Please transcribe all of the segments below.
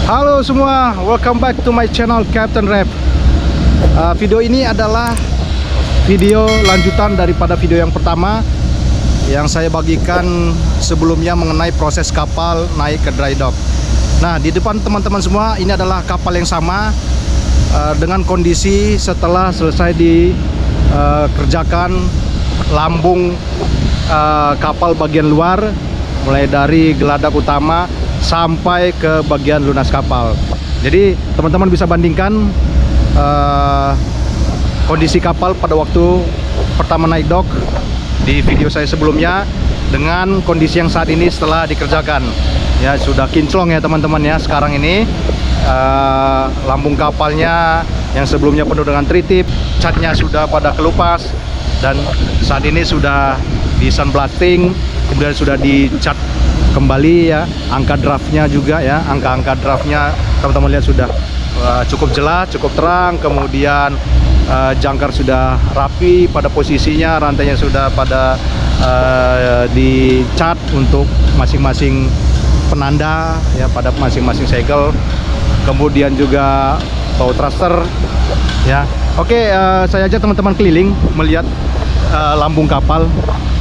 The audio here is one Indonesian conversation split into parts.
Halo semua, welcome back to my channel Captain Rap. Video ini adalah video lanjutan daripada video yang pertama yang saya bagikan sebelumnya mengenai proses kapal naik ke dry dock. Nah, di depan teman-teman semua ini adalah kapal yang sama dengan kondisi setelah selesai dikerjakan lambung kapal bagian luar, mulai dari geladak utama sampai ke bagian lunas kapal. Jadi teman-teman bisa bandingkan kondisi kapal pada waktu pertama naik dock di video saya sebelumnya dengan kondisi yang saat ini setelah dikerjakan. Ya, sudah kinclong ya teman-teman ya. Sekarang ini lambung kapalnya yang sebelumnya penuh dengan tritip, catnya sudah pada kelupas, dan saat ini sudah di sandblasting, kemudian sudah dicat kembali ya. Angka draftnya juga ya, angka draftnya teman-teman lihat sudah cukup jelas, cukup terang. Kemudian jangkar sudah rapi pada posisinya, rantainya sudah pada dicat untuk masing-masing penanda ya, pada masing-masing segel. Kemudian juga bow thruster ya. Oke, saya ajak teman-teman keliling melihat lambung kapal.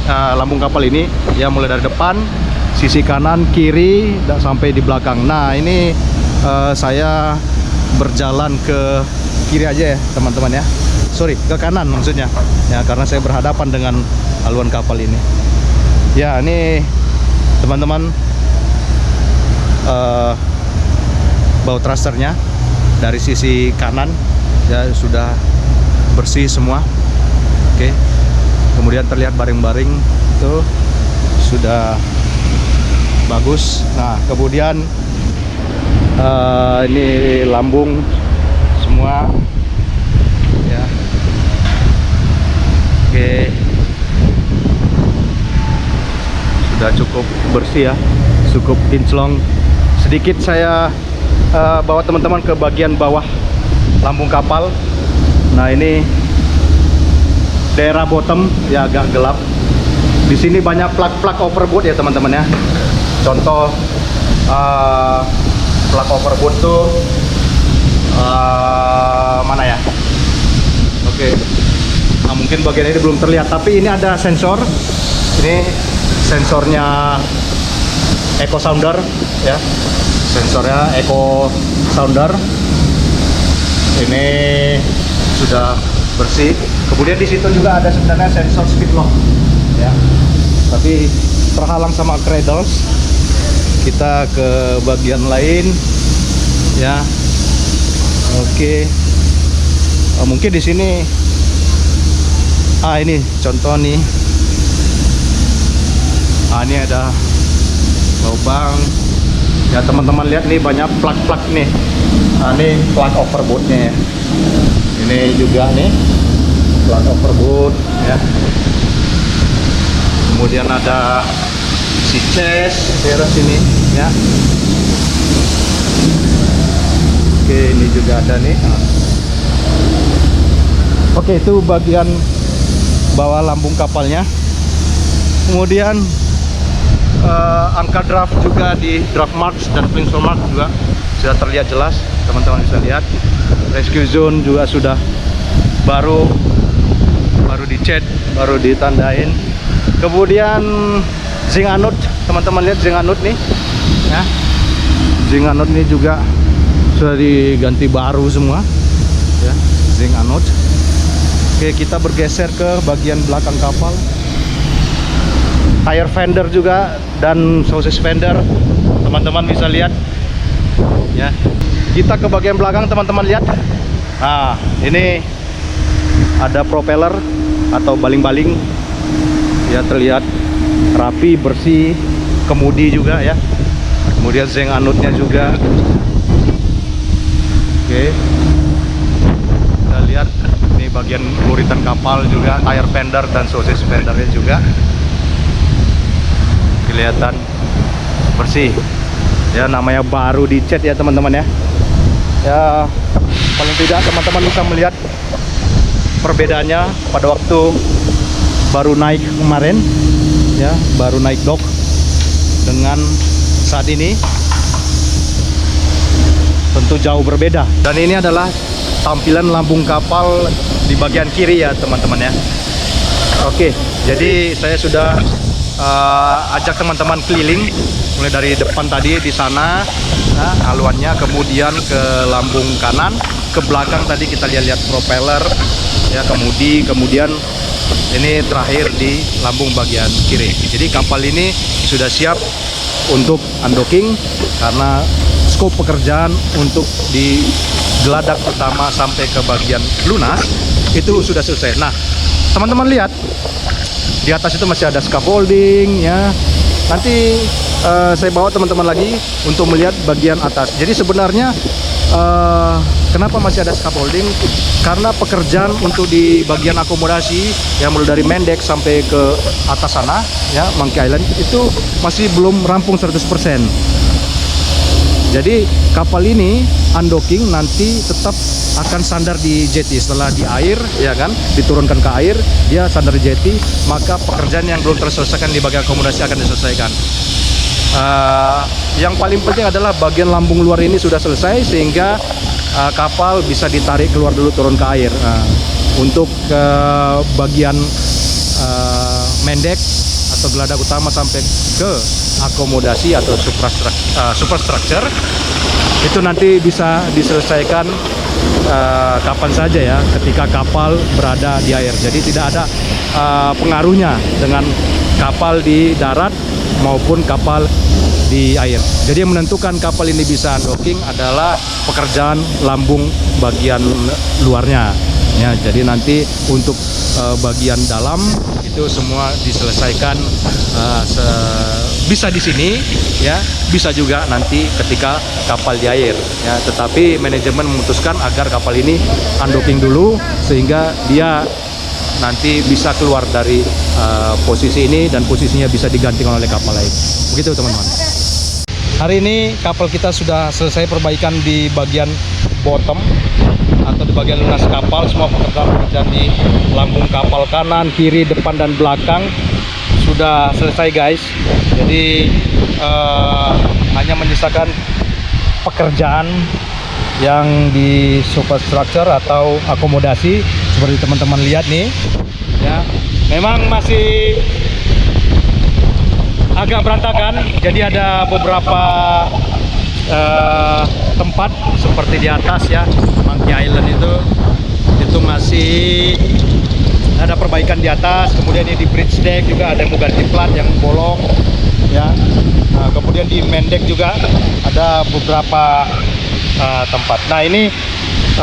Lambung kapal ini ya, mulai dari depan, sisi kanan, kiri, dan sampai di belakang. Nah, ini saya berjalan ke kiri aja ya teman-teman ya. Sorry, ke kanan maksudnya ya, karena saya berhadapan dengan haluan kapal ini. Ya, ini teman-teman bow thrusternya dari sisi kanan ya sudah bersih semua. Oke. Kemudian terlihat baring-baring itu sudah bagus. Nah, kemudian ini lambung semua ya. Oke, sudah cukup bersih ya, cukup kinclong. Sedikit saya bawa teman-teman ke bagian bawah lambung kapal. Nah, ini daerah bottom ya, agak gelap. Di sini banyak plug overboard ya teman-teman ya. Contoh plug overboard tuh mana ya? Oke. Nah, mungkin bagian ini belum terlihat, tapi ini ada sensor. Ini sensornya echo sounder ya. Sensornya echo sounder. Ini sudah bersih. Kemudian di situ juga ada sebenarnya sensor speed lock ya, tapi terhalang sama cradles. Kita ke bagian lain ya. Oke. Mungkin di sini ini contoh nih. Ini ada lubang ya teman-teman, lihat nih banyak plug nih. Ini plug overboardnya ya. Ini juga nih plug overboard ya. Kemudian ada si chest daerah sini ya. Oke, ini juga ada nih. Oke, itu bagian bawah lambung kapalnya. Kemudian angka draft juga di draft marks dan peninsula mark juga sudah terlihat jelas, teman-teman bisa lihat. Rescue zone juga sudah baru dicat, baru ditandain. Kemudian zinc anode, teman-teman lihat zinc anode nih ya. Zinc anode ini juga sudah diganti baru semua ya, zinc anode. Oke, kita bergeser ke bagian belakang kapal. Tire fender juga dan chassis fender, teman-teman bisa lihat ya. Kita ke bagian belakang, teman-teman lihat. Nah, ini ada propeller atau baling-baling ya, terlihat rapi, bersih. Kemudi juga ya. Kemudian zinc anode-nya juga. Oke. Kita lihat ini bagian luritan kapal juga, tire fender dan chassis fendernya juga kelihatan bersih ya, namanya baru dicat ya teman-teman ya. Ya, paling tidak teman-teman bisa melihat perbedaannya pada waktu baru naik kemarin ya, baru naik dock dengan saat ini. tentu jauh berbeda. Dan ini adalah tampilan lambung kapal di bagian kiri ya teman-teman ya. Oke, jadi saya sudah ajak teman-teman keliling mulai dari depan tadi di sana, nah, haluannya, kemudian ke lambung kanan, ke belakang tadi kita lihat propeller ya, kemudian ini terakhir di lambung bagian kiri. Jadi kapal ini sudah siap untuk undocking karena skop pekerjaan untuk di geladak pertama sampai ke bagian lunas itu sudah selesai. Nah, teman-teman lihat di atas itu masih ada scaffolding ya. Nanti saya bawa teman-teman lagi untuk melihat bagian atas. Jadi sebenarnya kenapa masih ada scaffolding? Karena pekerjaan untuk di bagian akomodasi yang mulai dari main deck sampai ke atas sana ya, Monkey Island itu masih belum rampung 100%. Jadi kapal ini undocking nanti tetap akan sandar di jetty setelah di air ya kan, diturunkan ke air, dia sandar di jetty, maka pekerjaan yang belum terselesaikan di bagian akomodasi akan diselesaikan. Yang paling penting adalah bagian lambung luar ini sudah selesai sehingga kapal bisa ditarik keluar dulu, turun ke air. Untuk bagian main deck atau geladak utama sampai ke akomodasi atau superstructure itu nanti bisa diselesaikan kapan saja ya, ketika kapal berada di air. Jadi tidak ada pengaruhnya dengan kapal di darat maupun kapal di air. Jadi yang menentukan kapal ini bisa undocking adalah pekerjaan lambung bagian luarnya ya. Jadi nanti untuk bagian dalam itu semua diselesaikan bisa di sini ya, bisa juga nanti ketika kapal di air ya. Tetapi manajemen memutuskan agar kapal ini undocking dulu sehingga dia nanti bisa keluar dari posisi ini dan posisinya bisa digantikan oleh kapal lain. Begitu teman-teman. Hari ini kapal kita sudah selesai perbaikan di bagian bottom atau di bagian lunas kapal. Semua pekerjaan di lambung kapal kanan, kiri, depan dan belakang sudah selesai guys. Jadi hanya menyisakan pekerjaan yang di superstructure atau akomodasi seperti teman-teman lihat nih ya. Memang masih agak berantakan, jadi ada beberapa tempat seperti di atas ya, Monkey Island itu masih ada perbaikan di atas. Kemudian ini di bridge deck juga ada yang mau ganti plat yang bolong ya. Kemudian di main deck juga ada beberapa tempat. Nah ini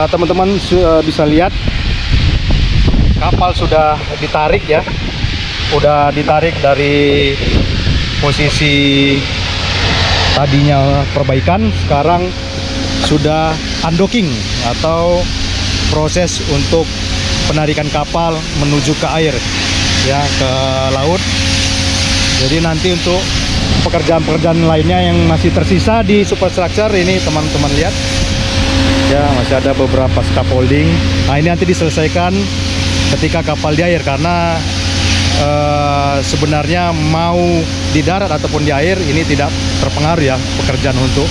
teman-teman bisa lihat kapal sudah ditarik ya, udah ditarik dari posisi tadinya perbaikan, sekarang sudah undocking atau proses untuk penarikan kapal menuju ke air ya, ke laut. Jadi nanti untuk pekerjaan-pekerjaan lainnya yang masih tersisa di superstructure ini teman-teman lihat ya, masih ada beberapa scaffolding. Nah ini nanti diselesaikan ketika kapal di air karena sebenarnya mau di darat ataupun di air ini tidak terpengaruh ya pekerjaan untuk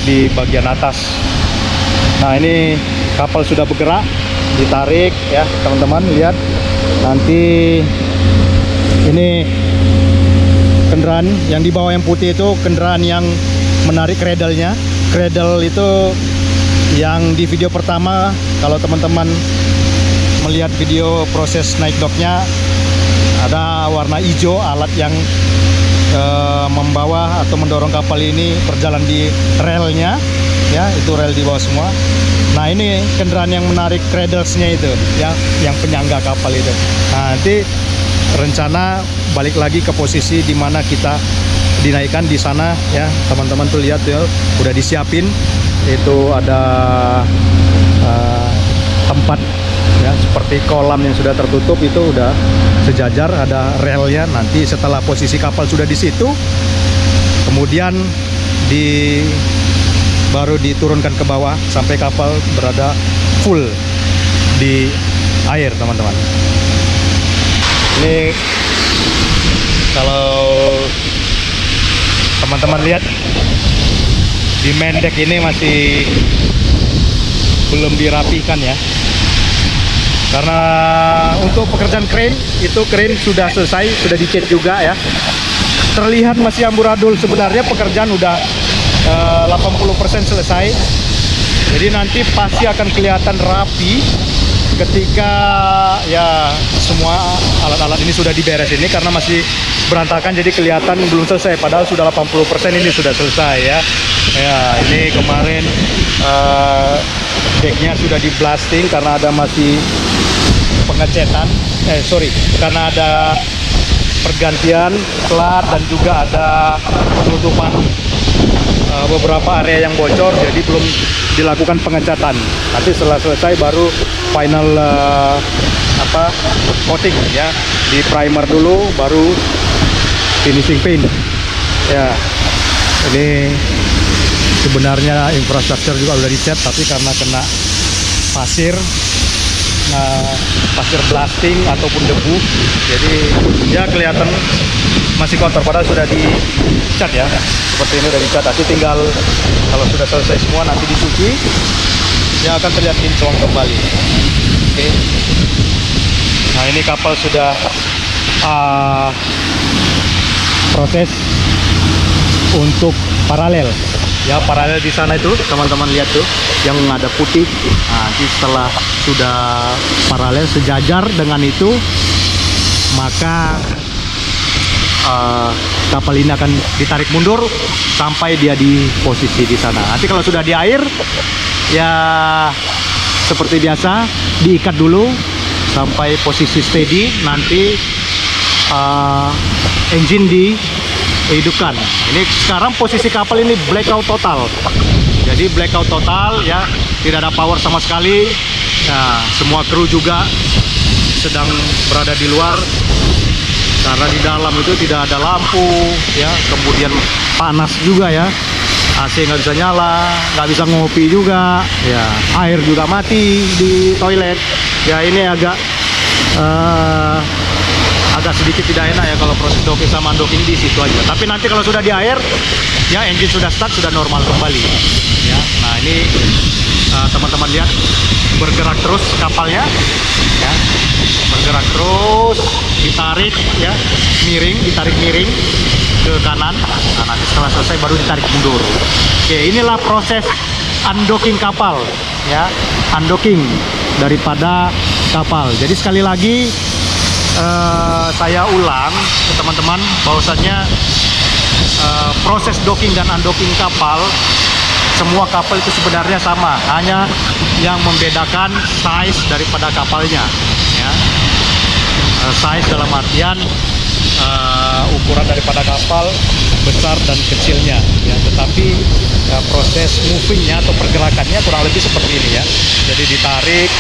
di bagian atas. Nah ini kapal sudah bergerak, ditarik ya teman-teman lihat. Nanti ini kendaraan yang di bawah yang putih itu kendaraan yang menarik cradle-nya. Cradle itu yang di video pertama, kalau teman-teman melihat video proses naik docknya, ada warna hijau alat yang membawa atau mendorong kapal ini berjalan di relnya ya, itu rel di bawah semua. Nah ini kendaraan yang menarik cradles-nya itu ya, yang penyangga kapal itu. Nah, nanti rencana balik lagi ke posisi di mana kita dinaikkan di sana ya, teman-teman tuh lihat ya, udah disiapin. Itu ada tempat ya seperti kolam yang sudah tertutup, itu udah sejajar, ada relnya. Nanti setelah posisi kapal sudah di situ, kemudian baru diturunkan ke bawah sampai kapal berada full di air teman-teman. Ini kalau teman-teman lihat di main deck ini masih belum dirapikan ya. Karena untuk pekerjaan crane itu crane sudah selesai, sudah dicat juga ya. Terlihat masih amburadul, sebenarnya pekerjaan udah 80% selesai. Jadi nanti pasti akan kelihatan rapi ketika ya semua alat-alat ini sudah diberes ini, karena masih berantakan jadi kelihatan belum selesai, padahal sudah 80% ini sudah selesai ya. Ya, ini kemarin decknya sudah di blasting karena ada masih pengecetan, karena ada pergantian plat dan juga ada penutupan beberapa area yang bocor, jadi belum dilakukan pengecatan. Nanti setelah selesai baru final coating ya, di primer dulu baru finishing paint ya. Ini sebenarnya infrastruktur juga udah dicat, tapi karena kena pasir blasting ataupun debu, jadi ya kelihatan masih kotor, padahal sudah dicat ya. Seperti ini udah dicat, nanti tinggal kalau sudah selesai semua nanti dicuci, yang akan terlihat kinclong kembali. Oke. Nah, ini kapal sudah proses untuk paralel ya. Paralel di sana itu teman-teman lihat tuh yang ada putih. Nah, nanti setelah sudah paralel sejajar dengan itu, maka kapal ini akan ditarik mundur sampai dia di posisi di sana. Nanti kalau sudah di air ya seperti biasa diikat dulu sampai posisi steady, nanti engine dihidupkan. Ini sekarang posisi kapal ini blackout total. Jadi blackout total ya, tidak ada power sama sekali. Nah, semua kru juga sedang berada di luar karena di dalam itu tidak ada lampu ya, kemudian panas juga ya, AC nggak bisa nyala, nggak bisa ngopi juga ya, air juga mati di toilet ya. Ini agak sedikit tidak enak ya kalau proses docking sama undocking di situ aja. Tapi nanti kalau sudah di air ya, engine sudah start, sudah normal kembali ya. Nah, ini teman-teman lihat bergerak terus kapalnya ya, bergerak terus, ditarik ya, ditarik miring ke kanan. Nah, nanti setelah selesai baru ditarik mundur. Oke, inilah proses undocking kapal ya, undocking daripada kapal. Jadi sekali lagi saya ulang ke teman-teman bahwasannya proses docking dan undocking kapal, semua kapal itu sebenarnya sama, hanya yang membedakan size daripada kapalnya ya. Size dalam artian ukuran daripada kapal besar dan kecilnya ya, tetapi proses movingnya atau pergerakannya kurang lebih seperti ini ya. Jadi ditarik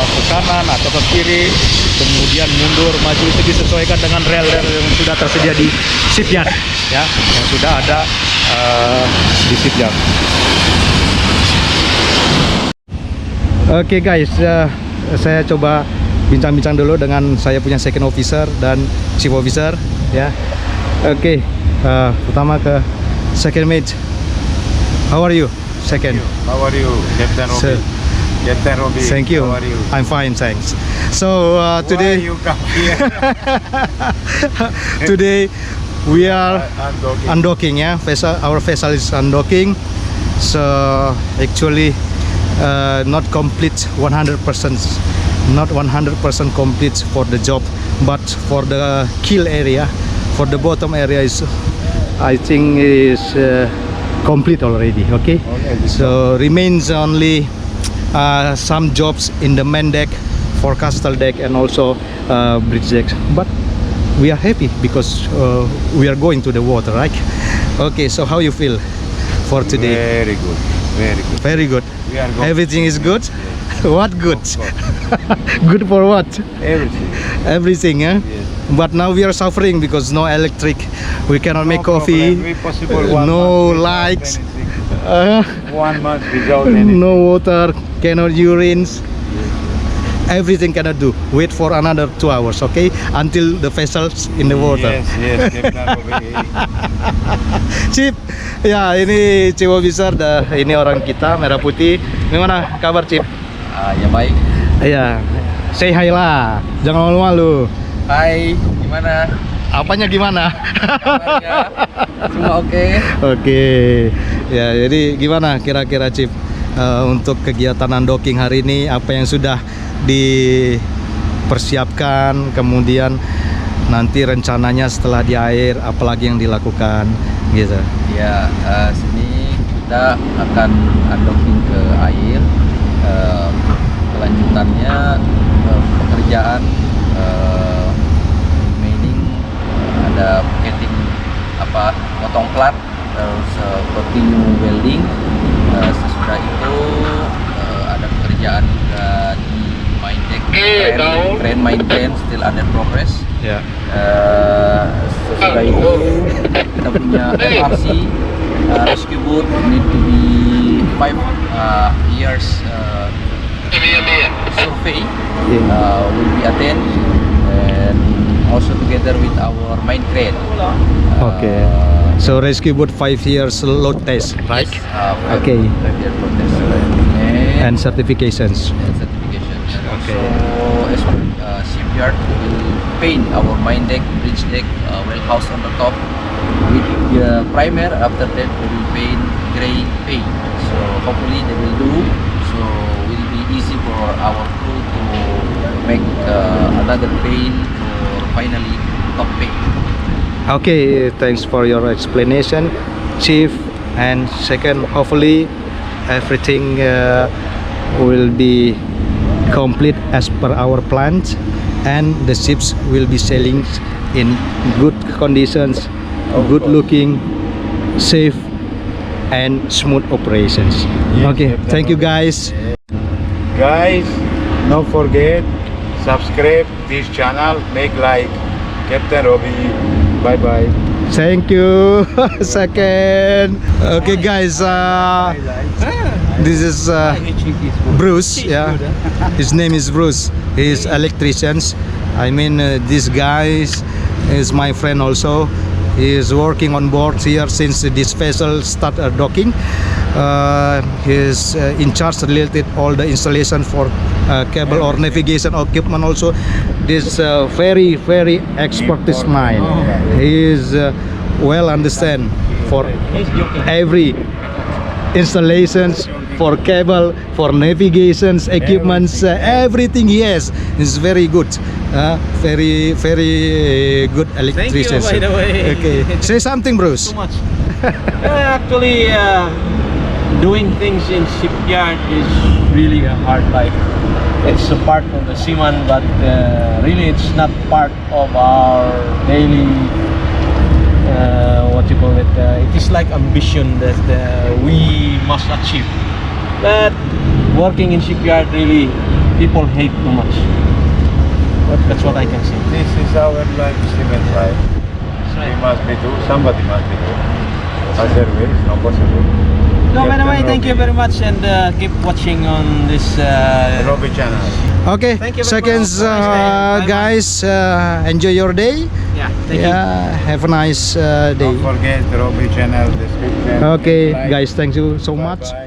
ke kanan atau ke kiri, kemudian mundur maju, itu disesuaikan dengan rel-rel yang sudah tersedia di shipyard ya, yang sudah ada di shipyard. Oke guys, saya coba bincang-bincang dulu dengan saya punya second officer dan chief officer ya. Oke, pertama ke second mate. How are you, second? How are you, Captain Robi? Captain Robi. Thank you. How are you? I'm fine, thanks. So today Why you come here? today we are Undocking. undocking ya. Our vessel is undocking. So actually not complete 100%, not 100% complete for the job, but for the keel area, for the bottom area is, I think is complete already. Okay, so remains only some jobs in the main deck, forecastle deck, and also bridge deck. But we are happy because we are going to the water, right? Okay, so how you feel for today? Very good, very good. Very good. We are going. Everything is good. Yes. What good? Of course. Good for what? Everything. Everything, eh? Yes. But now we are suffering because no electric. We cannot make No coffee. problem. We possible 1 No month without lights. anything. 1 month without anything. No water. Cannot urines. everything cannot do. Wait for another 2 hours, okay? Until the vessels in the water. Yes, Captain Robi. Cip, ya ini Ciwo Besar dah. Ini orang kita merah putih. Gimana kabar Cip? Ya baik. Iya, say hi lah. Jangan malu-malu. Hai, gimana? Apanya gimana? Kabarnya? Semua oke? Oke. Ya, jadi gimana kira-kira Cip untuk kegiatan undocking hari ini, apa yang sudah dipersiapkan, kemudian nanti rencananya setelah di air apalagi yang dilakukan gitu. Ya, sini kita akan unlocking ke air. Kelanjutannya pekerjaan remaining, ada getting potong plat, terus continue welding. Sesudah itu ada pekerjaan juga di main deck, crane main crane still under progress. Ya. Sesudah itu kita punya FRC rescue boat need to be 5 years survey will be attend, and also together with our main crane. Okay. So rescue boat 5 years load test, right? Okay. 5 year load test And certifications. and certification. Okay. So as for shipyard, we will paint our main deck, bridge deck, well house on the top with the primer. After that, we will paint gray paint. So hopefully they will do. So will be easy for our crew to make another paint for finally top paint. Okay, thanks for your explanation, Chief. And second, hopefully everything will be complete as per our plans, and the ships will be sailing in good conditions, good looking, safe, and smooth operations. Yes, Okay, Captain thank you Robi. guys. Guys, don't forget subscribe this channel, make like Captain Robi. Bye bye. Thank you. Second. Okay, guys. This is Bruce. Yeah, his name is Bruce. He's electricians. I mean, this guy is my friend also. He is working on board here since this vessel started docking. He is in charge related all the installation for cable or navigation equipment also. This very expertise mind. He is well understand for every installations, for cable, for navigations, equipments, everything he has is very good. Very good electrician. by the way. Okay, say something, Bruce. Much. Actually, doing things in shipyard is really a hard life. It's a part of the seaman, but really it's not part of our daily, what you call it. It is like ambition that we must achieve. But working in shipyard, really, people hate too much. That's what I can say. This is our life, cement life. We must be do. Somebody must be do. Otherwise, no possible. No, by the way, Captain thank you Robi. very much, and keep watching on this. Robi channel. Okay, Thank you very seconds, much. Have a nice day. Bye-bye. guys. Enjoy your day. Yeah, thank you. Yeah, have a nice day. Don't forget Robi channel description. Okay, Like. guys, thank you so much. Bye-bye.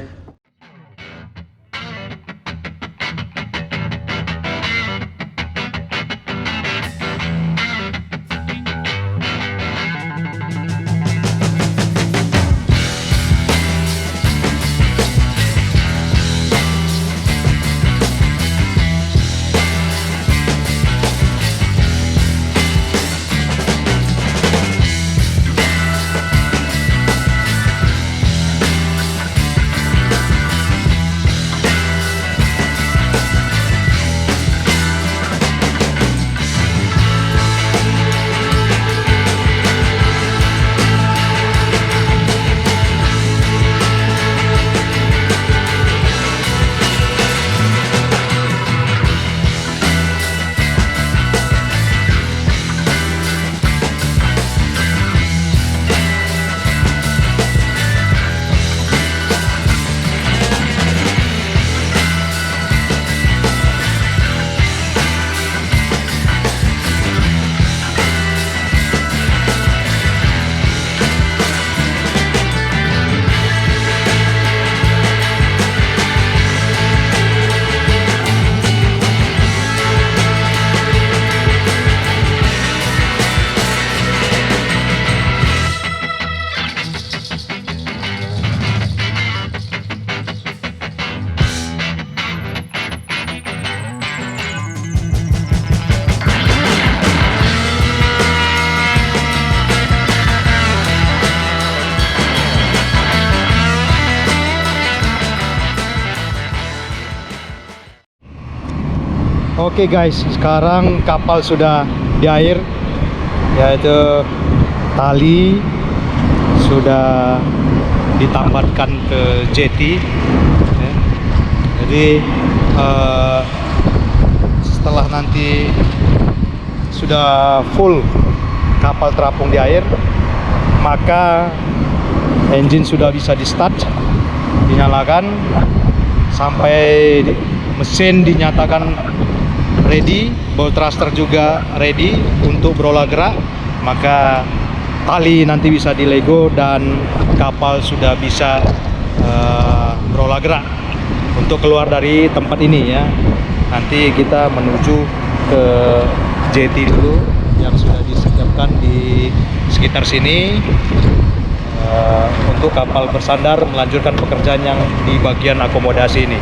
Oke guys, sekarang kapal sudah di air, yaitu tali sudah ditambatkan ke jeti. Ya. Jadi setelah nanti sudah full kapal terapung di air, maka engine sudah bisa di start, dinyalakan sampai mesin dinyatakan ready, bolt thruster juga ready untuk berolah gerak, maka tali nanti bisa dilego dan kapal sudah bisa berolah gerak untuk keluar dari tempat ini ya. Nanti kita menuju ke jeti dulu yang sudah disiapkan di sekitar sini untuk kapal bersandar melanjutkan pekerjaan yang di bagian akomodasi ini.